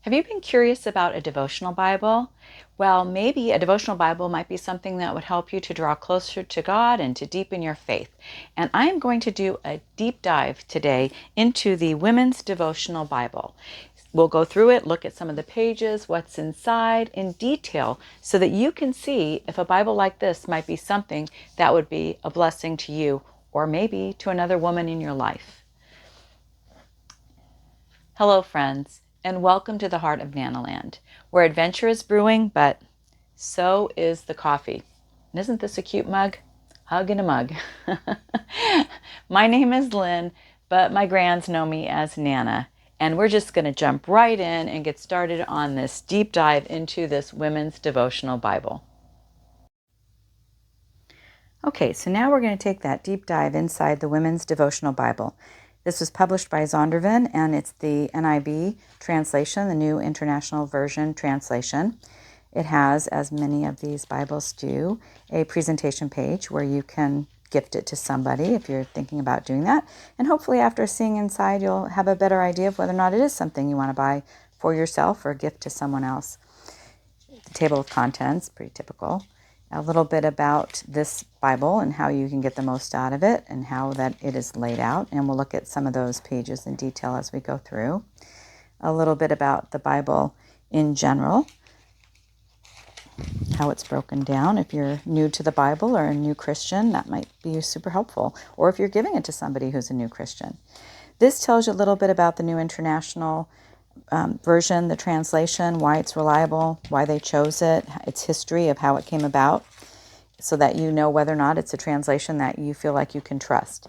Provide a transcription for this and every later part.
Have you been curious about a devotional Bible? Well, maybe a devotional Bible might be something that would help you to draw closer to God and to deepen your faith. And I am going to do a deep dive today into the Women's Devotional Bible. We'll go through it, look at some of the pages, what's inside in detail, so that you can see if a Bible like this might be something that would be a blessing to you or maybe to another woman in your life. Hello, friends, and welcome to the heart of Nanaland, where adventure is brewing, but so is the coffee. And isn't this a cute mug? Hug in a mug. My name is Lynn, but my grands know me as Nana, and we're just going to jump right in and get started on this deep dive into this Women's Devotional Bible. Okay, so now we're going to take that deep dive inside the Women's Devotional Bible. This was published by Zondervan, and it's the NIV translation, the New International Version translation. It has, as many of these Bibles do, a presentation page where you can gift it to somebody if you're thinking about doing that. And hopefully after seeing inside, you'll have a better idea of whether or not it is something you want to buy for yourself or gift to someone else. The table of contents, pretty typical. A little bit about this Bible and how you can get the most out of it and how that it is laid out. And we'll look at some of those pages in detail as we go through. A little bit about the Bible in general, how it's broken down. If you're new to the Bible or a new Christian, that might be super helpful. Or if you're giving it to somebody who's a new Christian. This tells you a little bit about the New International Version, the translation, why it's reliable, why they chose it, its history of how it came about, so that you know whether or not it's a translation that you feel like you can trust.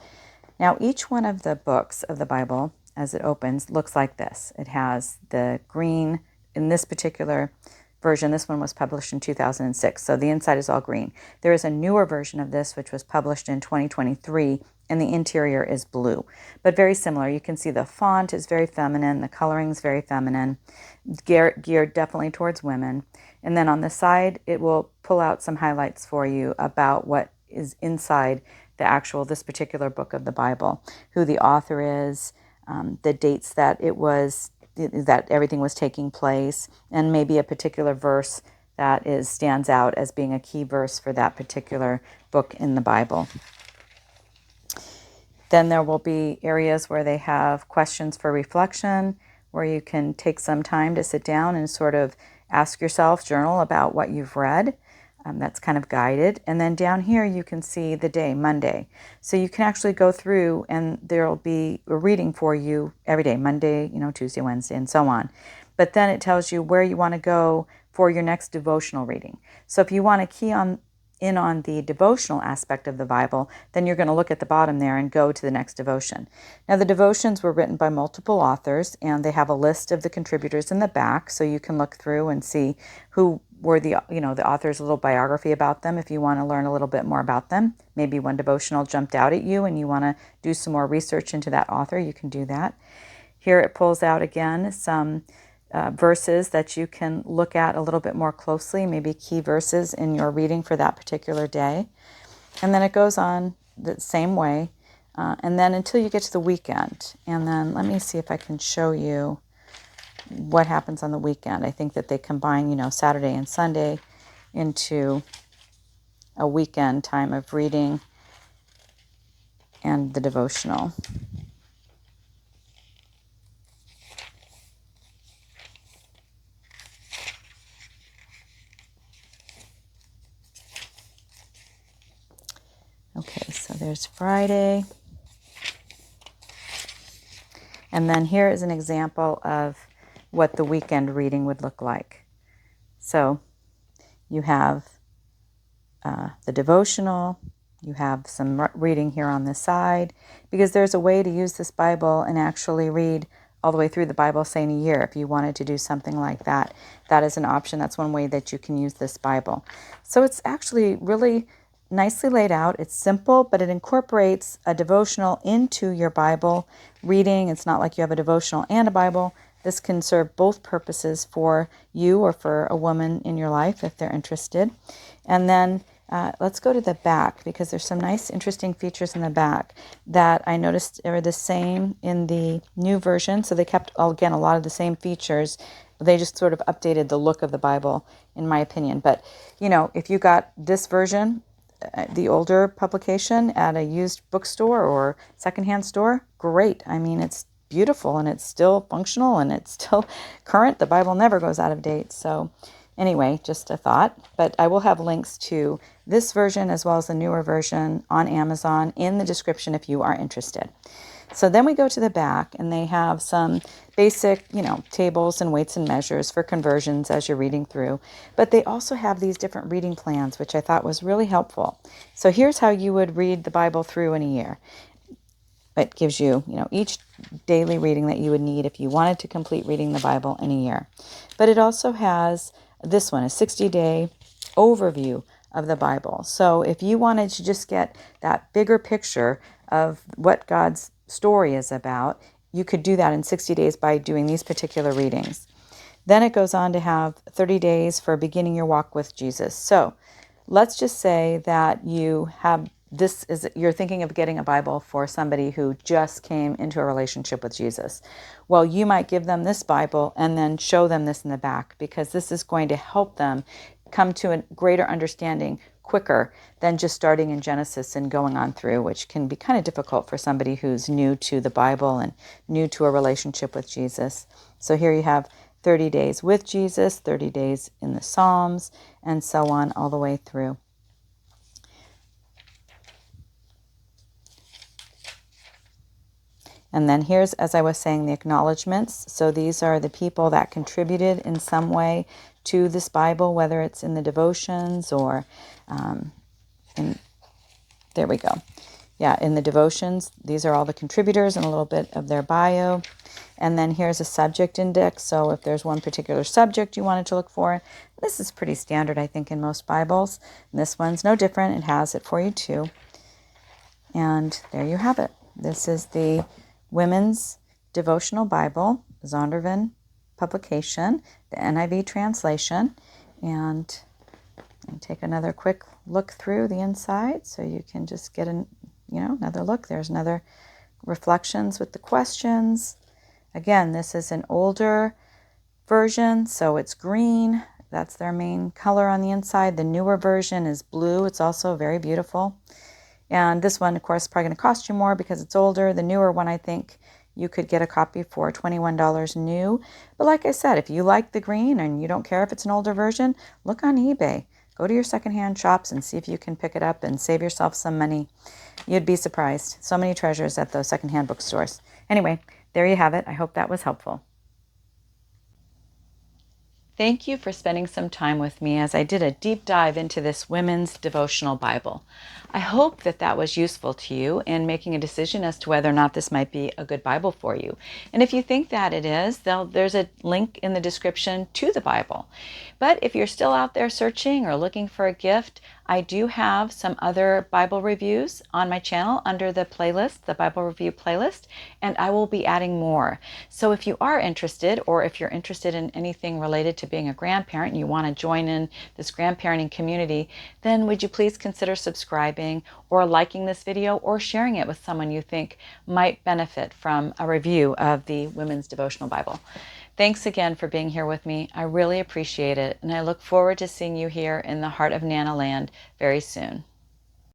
Now, each one of the books of the Bible, as it opens, looks like this. It has the green, in this particular version, this one was published in 2006, so the inside is all green. There is a newer version of this, which was published in 2023, and the interior is blue, but very similar. You can see the font is very feminine, the coloring is very feminine, geared definitely towards women. And then on the side, it will pull out some highlights for you about what is inside this particular book of the Bible, who the author is, the dates that that everything was taking place, and maybe a particular verse that stands out as being a key verse for that particular book in the Bible. Then there will be areas where they have questions for reflection, where you can take some time to sit down and sort of ask yourself, journal about what you've read. That's kind of guided. And then down here you can see the day, Monday. So you can actually go through and there will be a reading for you every day, Monday, Tuesday, Wednesday, and so on. But then it tells you where you want to go for your next devotional reading. So if you want to key in on the devotional aspect of the Bible, then you're going to look at the bottom there and go to the next devotion. Now, the devotions were written by multiple authors, and they have a list of the contributors in the back, so you can look through and see who were the author's little biography about them if you want to learn a little bit more about them. Maybe one devotional jumped out at you and you want to do some more research into that author, you can do that. Here it pulls out again some verses that you can look at a little bit more closely, maybe key verses in your reading for that particular day. And then it goes on the same way, and then until you get to the weekend. And then let me see if I can show you what happens on the weekend. I think that they combine, Saturday and Sunday into a weekend time of reading and the devotional. Okay, so there's Friday. And then here is an example of what the weekend reading would look like. So you have the devotional, you have some reading here on the side, because there's a way to use this Bible and actually read all the way through the Bible, say in a year, if you wanted to do something like that. That is an option. That's one way that you can use this Bible. So it's actually really nicely laid out. It's simple, but it incorporates a devotional into your Bible reading. It's not like you have a devotional and a Bible. This can serve both purposes for you or for a woman in your life if they're interested. And then let's go to the back, because there's some nice, interesting features in the back that I noticed are the same in the new version. So they kept, again, a lot of the same features they just sort of updated the look of the Bible, in my opinion. But, if you got this version, the older publication at a used bookstore or secondhand store, great. I mean, it's beautiful and it's still functional and it's still current. The Bible never goes out of date. So anyway, just a thought. But I will have links to this version as well as the newer version on Amazon in the description if you are interested. So then we go to the back, and they have some basic, tables and weights and measures for conversions as you're reading through. But they also have these different reading plans, which I thought was really helpful. So here's how you would read the Bible through in a year. It gives you, each daily reading that you would need if you wanted to complete reading the Bible in a year. But it also has this one, a 60-day overview of the Bible. So if you wanted to just get that bigger picture of what God's story is about, you could do that in 60 days by doing these particular readings. Then it goes on to have 30 days for beginning your walk with Jesus. So let's just say that you're thinking of getting a Bible for somebody who just came into a relationship with Jesus. Well, you might give them this Bible and then show them this in the back, because this is going to help them come to a greater understanding quicker than just starting in Genesis and going on through, which can be kind of difficult for somebody who's new to the Bible and new to a relationship with Jesus. So here you have 30 days with Jesus, 30 days in the Psalms, and so on all the way through. And then here's, as I was saying, the acknowledgments. So these are the people that contributed in some way to this Bible, whether it's in the devotions or there we go. Yeah, in the devotions, these are all the contributors and a little bit of their bio. And then here's a subject index. So if there's one particular subject you wanted to look for, this is pretty standard, I think, in most Bibles. And this one's no different. It has it for you too. And there you have it. This is the Women's Devotional Bible, Zondervan publication, the NIV translation. And take another quick look through the inside so you can just get another look. There's another reflections with the questions. Again, this is an older version, so it's green. That's their main color on the inside. The newer version is blue. It's also very beautiful. And this one, of course, is probably going to cost you more because it's older. The newer one, I think you could get a copy for $21 new. But like I said, if you like the green and you don't care if it's an older version, look on eBay. Go to your secondhand shops and see if you can pick it up and save yourself some money. You'd be surprised. So many treasures at those secondhand bookstores. Anyway, there you have it. I hope that was helpful. Thank you for spending some time with me as I did a deep dive into this Women's Devotional Bible. I hope that was useful to you in making a decision as to whether or not this might be a good Bible for you. And if you think that it is, there's a link in the description to the Bible. But if you're still out there searching or looking for a gift, I do have some other Bible reviews on my channel under the playlist, the Bible Review playlist, and I will be adding more. So if you are interested, or if you're interested in anything related to being a grandparent and you want to join in this grandparenting community, then would you please consider subscribing or liking this video or sharing it with someone you think might benefit from a review of the Women's Devotional Bible. Thanks again for being here with me. I really appreciate it, and I look forward to seeing you here in the heart of Nana Land very soon.